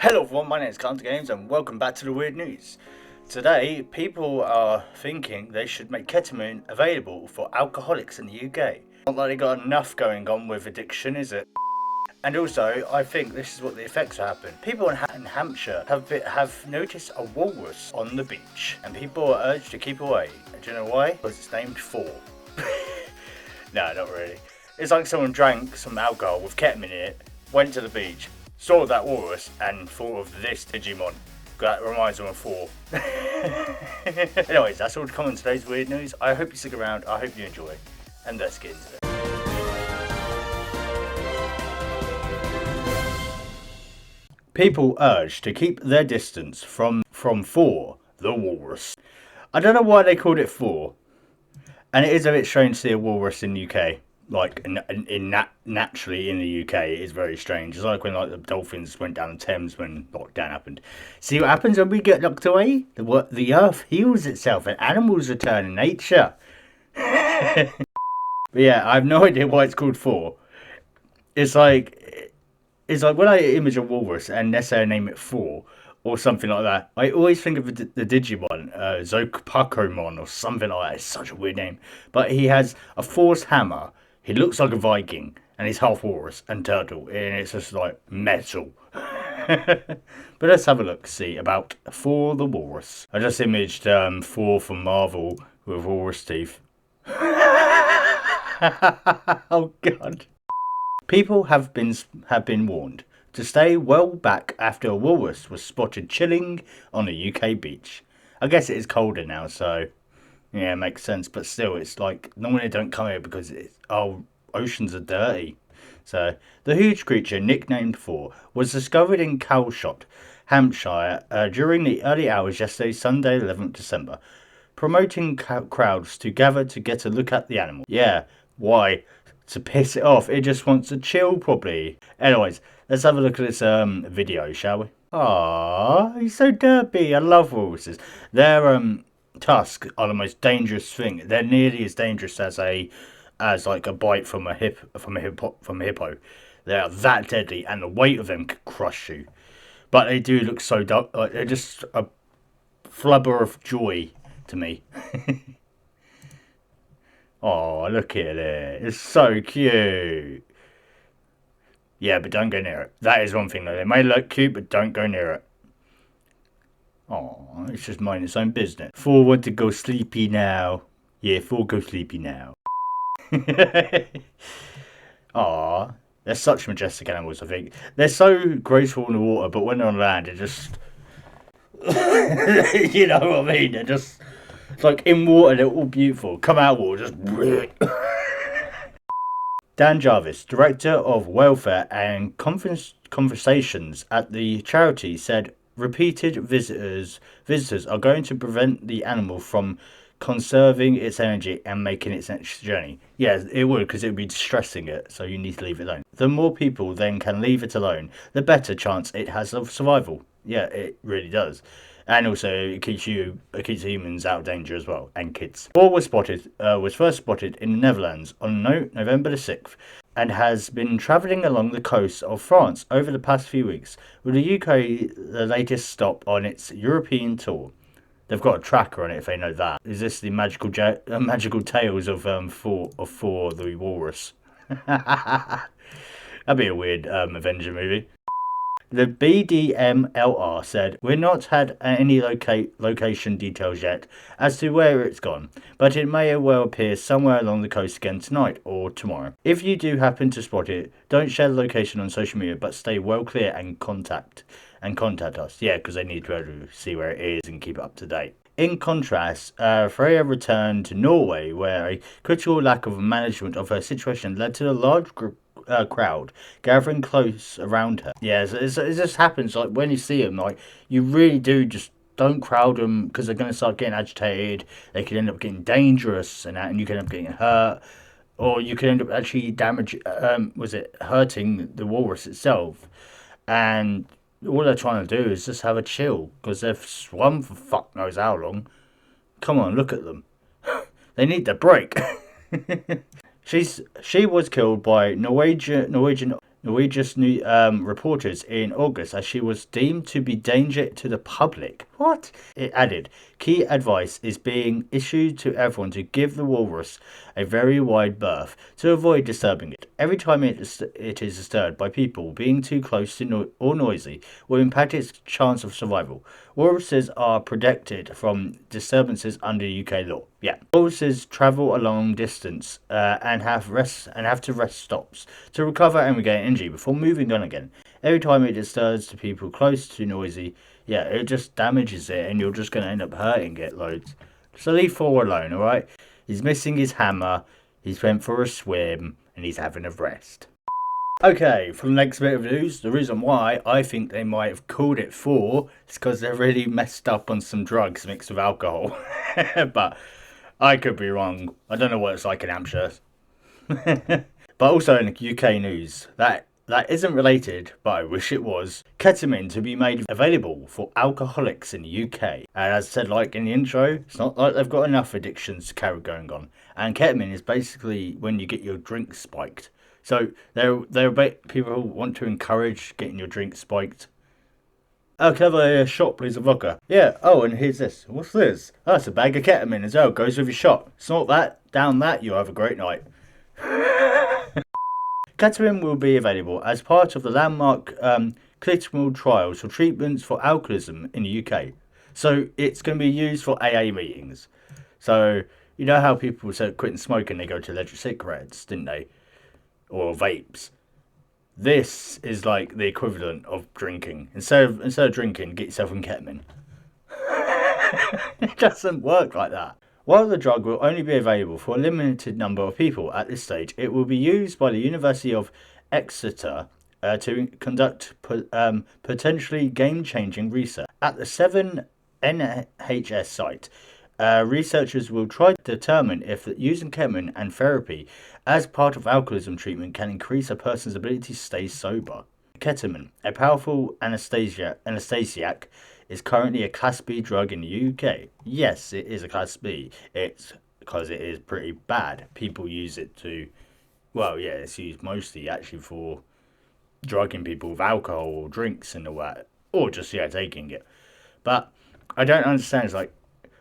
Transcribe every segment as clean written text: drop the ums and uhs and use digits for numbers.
Hello everyone, my name is CantDoGames and welcome back to the weird news. Today, people are thinking they should make ketamine available for alcoholics in the UK. Not like they got enough going on with addiction, is it? And also, I think this is what the effects happen. People in Hampshire have noticed a walrus on the beach, and people are urged to keep away. Do you know why? Because it's named Thor. No, not really. It's like someone drank some alcohol with ketamine in it, went to the beach, saw that walrus, and thought of this Digimon. That reminds them of Thor. Anyways, that's all to come on today's weird news. I hope you stick around, I hope you enjoy, and let's get into it. People urged to keep their distance from Thor, the walrus. I don't know why they called it Thor, and it is a bit strange to see a walrus in the UK. Like, naturally in the UK, it is very strange. It's like when the dolphins went down the Thames when lockdown happened. See what happens when we get locked away? The earth heals itself and animals return in nature. But yeah, I have no idea why it's called Thor. It's like when I image a walrus and necessarily name it Thor or something like that, I always think of the Digimon, Zokapokemon or something like that. It's such a weird name. But he has a Thor's hammer. He looks like a Viking, and he's half walrus and turtle, and it's just like metal. But let's have a look, see, about Thor the Walrus. I just imaged Thor from Marvel with walrus teeth. Oh god. People have been warned to stay well back after a walrus was spotted chilling on a UK beach. I guess it is colder now, so yeah, it makes sense. But still, it's like normally they don't come here because oceans are dirty. So the huge creature, nicknamed Thor, was discovered in Calshot, Hampshire, during the early hours yesterday, Sunday, 11th December, promoting crowds to gather to get a look at the animal. Yeah, why? To piss it off. It just wants to chill, probably. Anyways, let's have a look at this video, shall we? Aww, he's so derpy. I love walruses. Their tusks are the most dangerous thing. They're nearly as dangerous as like a bite from a hippo. They are that deadly, and the weight of them could crush you. But they do look so dark. Like, they're just a flubber of joy to me. Oh, look at it. It's so cute. Yeah, but don't go near it. That is one thing, though. They may look cute, but don't go near it. Oh, it's just minding its own business. Thor want to go sleepy now. Yeah, Thor go sleepy now. Aw, they're such majestic animals, I think. They're so graceful in the water, but when they're on land, they're just... you know what I mean? They're just... It's like in water, they're all beautiful. Come out water, just... Dan Jarvis, Director of Welfare and Conversations at the charity, said repeated visitors are going to prevent the animal from conserving its energy and making its next journey. Yeah, it would, because it would be distressing it, so you need to leave it alone. The more people then can leave it alone, the better chance it has of survival. Yeah, it really does. And also, it keeps humans out of danger as well, and kids. Thor was first spotted in the Netherlands on November the 6th, and has been travelling along the coast of France over the past few weeks, with the UK the latest stop on its European tour. They've got a tracker on it, if they know that. Is this the magical tales of Thor the Walrus? That'd be a weird Avenger movie. The BDMLR said, "We're not had any location details yet as to where it's gone, but it may well appear somewhere along the coast again tonight or tomorrow. If you do happen to spot it, don't share the location on social media, but stay well clear and contact us." Yeah, because they need to be able to see where it is and keep it up to date. In contrast, Foryou returned to Norway, where a critical lack of management of her situation led to a large crowd gathering close around her. Yeah, it just happens, like, when you see them, like, you really do just don't crowd them, because they're going to start getting agitated. They could end up getting dangerous, and you can end up getting hurt, or you can end up actually hurting the walrus itself. And all they're trying to do is just have a chill, because they've swum for fuck knows how long. Come on, look at them. They need their break. She was killed by Norwegian Norwegian reporters in August as she was deemed to be danger to the public. What? It added, key advice is being issued to everyone to give the walrus a very wide berth to avoid disturbing it. Every time it is disturbed by people being too close to or noisy will impact its chance of survival. Walruses are protected from disturbances under UK law. Yeah, walruses travel a long distance and have to rest stops to recover and regain energy before moving on again. Every time it disturbs to people close to noisy, yeah, it just damages it, and you're just going to end up hurting it loads. So leave Thor alone, all right? He's missing his hammer. He's went for a swim, and he's having a rest. Okay, for the next bit of news, the reason why I think they might have called it Thor is because they're really messed up on some drugs mixed with alcohol. But I could be wrong. I don't know what it's like in Hampshire. But also in the UK news, that isn't related, but I wish it was. Ketamine to be made available for alcoholics in the UK. And as I said, like in the intro, it's not like they've got enough addictions to carry going on. And ketamine is basically when you get your drink spiked. So there are people who want to encourage getting your drink spiked. Oh, can I have a shot, please, of vodka? Yeah. Oh, and here's this. What's this? Oh, it's a bag of ketamine as well. Goes with your shot. Snort that, down that, you'll have a great night. Ketamine will be available as part of the landmark clinical trials for treatments for alcoholism in the UK. So it's going to be used for AA meetings. So you know how people said quitting smoking, they go to electric cigarettes, didn't they? Or vapes. This is like the equivalent of drinking. Instead of drinking, get yourself on ketamine. It doesn't work like that. While the drug will only be available for a limited number of people at this stage, it will be used by the University of Exeter to conduct potentially game-changing research. At the 7 NHS site, researchers will try to determine if using ketamine and therapy as part of alcoholism treatment can increase a person's ability to stay sober. Ketamine, a powerful anesthesiac, is currently a Class B drug in the UK. Yes, it is a Class B. It's because it is pretty bad. People use it to, well, yeah, it's used mostly actually for drugging people with alcohol or drinks and all that, or just, yeah, taking it. But I don't understand. It's like,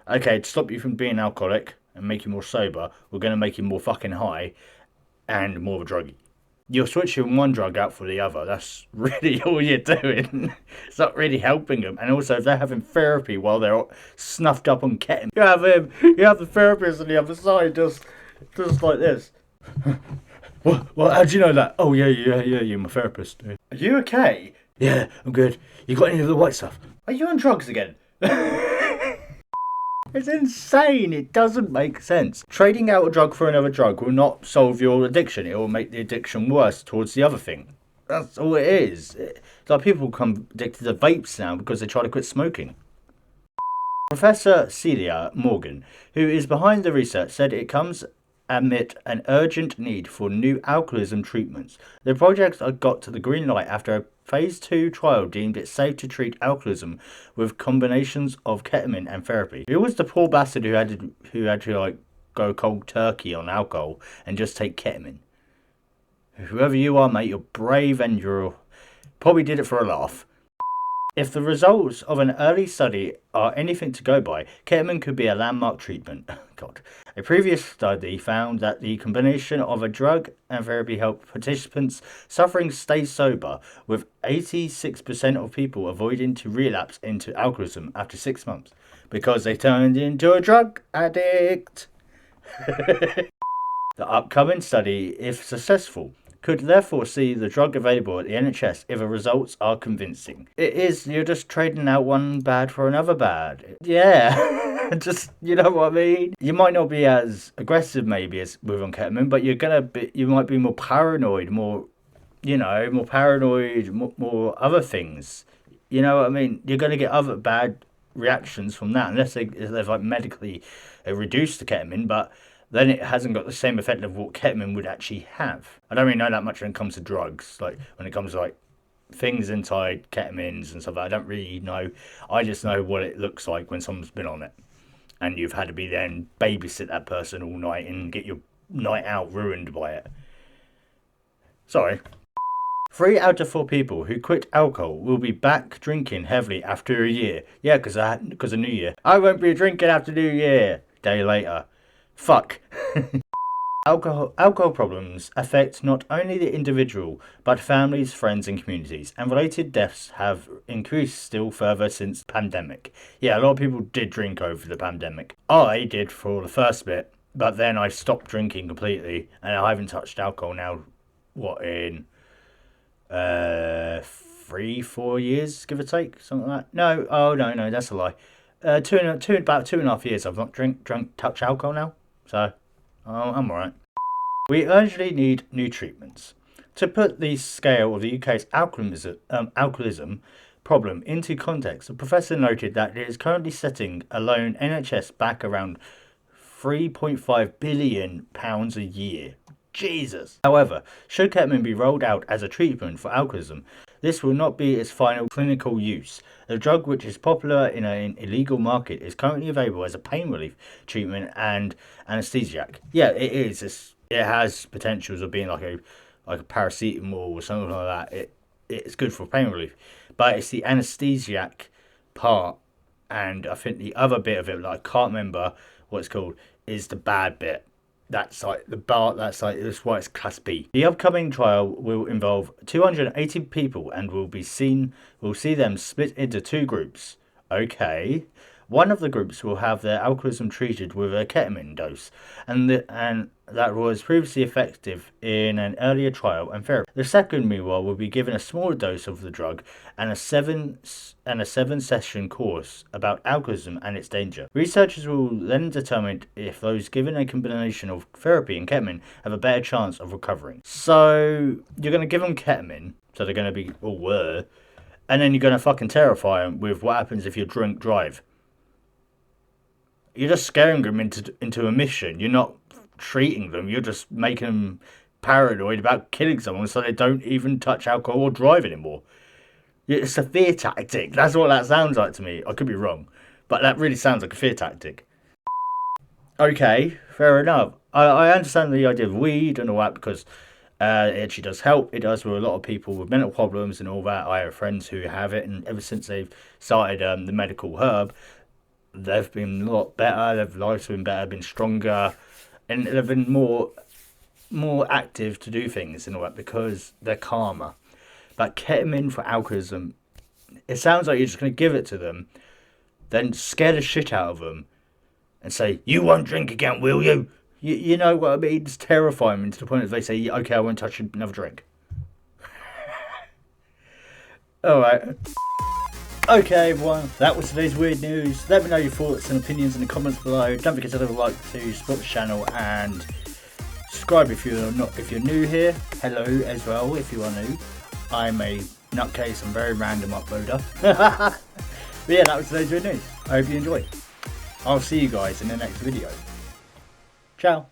okay, to stop you from being alcoholic and make you more sober, we're going to make you more fucking high and more of a druggie. You're switching one drug out for the other. That's really all you're doing. It's not really helping them. And also, if they're having therapy while they're snuffed up on ketamine, you have the therapist on the other side, just like this. What? How do you know that? Oh, yeah, you're my therapist. Are you okay? Yeah, I'm good. You got any of the white stuff? Are you on drugs again? It's insane. It doesn't make sense. Trading out a drug for another drug will not solve your addiction. It will make the addiction worse towards the other thing. That's all it is. It's like people become addicted to vapes now because they try to quit smoking. Professor Celia Morgan, who is behind the research, said it comes amid an urgent need for new alcoholism treatments. The project got to the green light after a phase 2 trial deemed it safe to treat alcoholism with combinations of ketamine and therapy. Who was the poor bastard who had to like go cold turkey on alcohol and just take ketamine? Whoever you are, mate, you're brave and you probably did it for a laugh. If the results of an early study are anything to go by, ketamine could be a landmark treatment. God. A previous study found that the combination of a drug and therapy helped participants suffering stay sober, with 86% of people avoiding to relapse into alcoholism after 6 months because they turned into a drug addict. The upcoming study, if successful, could therefore see the drug available at the NHS if the results are convincing. It is, you're just trading out one bad for another bad. Yeah, just, you know what I mean? You might not be as aggressive maybe as with on ketamine, but you might be more paranoid, more other things. You know what I mean? You're going to get other bad reactions from that, unless they've like medically reduced the ketamine, but then it hasn't got the same effect of what ketamine would actually have. I don't really know that much when it comes to drugs. Like, when it comes to, like, things inside ketamines and stuff, I don't really know. I just know what it looks like when someone's been on it. And you've had to be there and babysit that person all night and get your night out ruined by it. Sorry. 3 out of 4 people who quit alcohol will be back drinking heavily after a year. Yeah, because of New Year. I won't be drinking after New Year. Day later. Fuck. Alcohol problems affect not only the individual, but families, friends, and communities, and related deaths have increased still further since the pandemic. Yeah, a lot of people did drink over the pandemic. I did for the first bit, but then I stopped drinking completely, and I haven't touched alcohol now, in 3, 4 years, give or take, something like that. No, oh no, that's a lie. About 2.5 years I've not touched alcohol now, so I'm alright. We urgently need new treatments. To put the scale of the UK's alcoholism problem into context, the professor noted that it is currently setting alone NHS back around £3.5 billion a year. Jesus. However, should ketamine be rolled out as a treatment for alcoholism, this will not be its final clinical use. The drug, which is popular in an illegal market, is currently available as a pain relief treatment and anesthesiac. Yeah, it is. It has potentials of being like a paracetamol or something like that. It's good for pain relief, but it's the anesthesiac part, and I think the other bit of it, like I can't remember what it's called, is the bad bit. That's why it's class B. The upcoming trial will involve 280 people and will see them split into 2 groups. Okay. One of the groups will have their alcoholism treated with a ketamine dose, and that was previously effective in an earlier trial and therapy. The second, meanwhile, will be given a smaller dose of the drug and a 7-session course about alcoholism and its danger. Researchers will then determine if those given a combination of therapy and ketamine have a better chance of recovering. So you're going to give them ketamine, so they're going to be all were, and then you're going to fucking terrify them with what happens if you drink drive. You're just scaring them into a mission. You're not treating them. You're just making them paranoid about killing someone so they don't even touch alcohol or drive anymore. It's a fear tactic. That's what that sounds like to me. I could be wrong, but that really sounds like a fear tactic. Okay, fair enough. I understand the idea of weed and all that because it actually does help. It does with a lot of people with mental problems and all that. I have friends who have it, and ever since they've started the medical herb, they've been a lot better, their lives have been better, been stronger, and they've been more active to do things and all that because they're calmer. But ketamine for alcoholism, it sounds like you're just going to give it to them, then scare the shit out of them, and say, "You won't drink again, will you?" You know what I mean? It's terrifying them to the point that they say, "Okay, I won't touch another drink." Alright. Okay everyone, that was today's weird news. Let me know your thoughts and opinions in the comments below. Don't forget to leave a like to support the channel and subscribe if you're new here. Hello as well if you are new. I'm a nutcase and very random uploader. But yeah, that was today's weird news. I hope you enjoyed. I'll see you guys in the next video. Ciao.